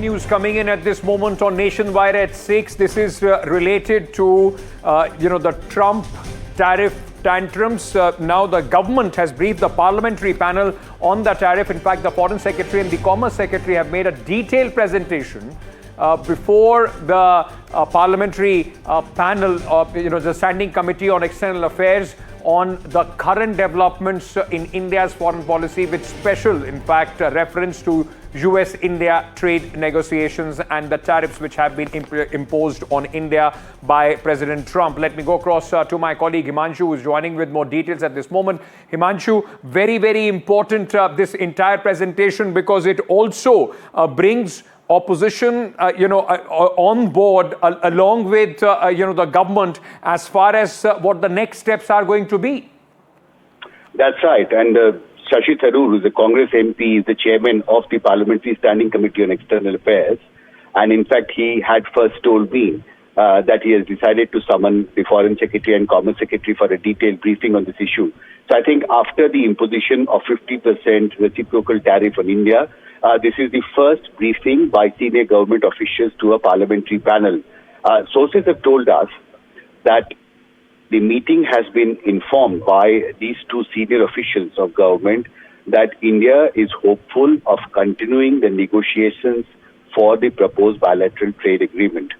news coming in at this moment on Nationwide at 6. This is related to, the Trump tariff tantrums. Now the government has briefed the parliamentary panel on the tariff. In fact, the Foreign Secretary and the Commerce Secretary have made a detailed presentation before the parliamentary panel, the Standing Committee on External Affairs, on the current developments in India's foreign policy, with special, in fact, reference to US-India trade negotiations and the tariffs which have been imposed on India by President Trump. Let me go across to my colleague Himanshu, who is joining with more details at this moment. Himanshu, very, very important this entire presentation, because it also brings opposition, on board along with, the government, as far as what the next steps are going to be. That's right. And Shashi Tharoor, who's a Congress MP, is the chairman of the Parliamentary Standing Committee on External Affairs. And in fact, he had first told me that he has decided to summon the Foreign Secretary and Commerce Secretary for a detailed briefing on this issue. So I think after the imposition of 50% reciprocal tariff on India, this is the first briefing by senior government officials to a parliamentary panel. Sources have told us that the meeting has been informed by these two senior officials of government that India is hopeful of continuing the negotiations for the proposed bilateral trade agreement.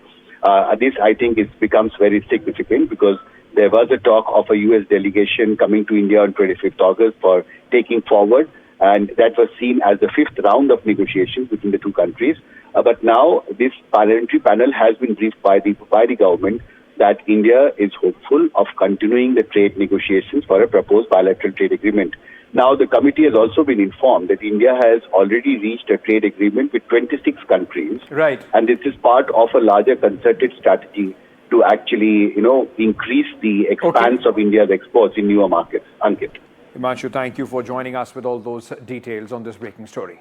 This, I think, becomes very significant, because there was a talk of a US delegation coming to India on 25th August for taking forward, and that was seen as the fifth round of negotiations between the two countries. But now this parliamentary panel has been briefed by the government that India is hopeful of continuing the trade negotiations for a proposed bilateral trade agreement. Now, the committee has also been informed that India has already reached a trade agreement with 26 countries. Right. And this is part of a larger concerted strategy to actually, increase the expanse of India's exports in newer markets. Ankit. Himanshu, thank you for joining us with all those details on this breaking story.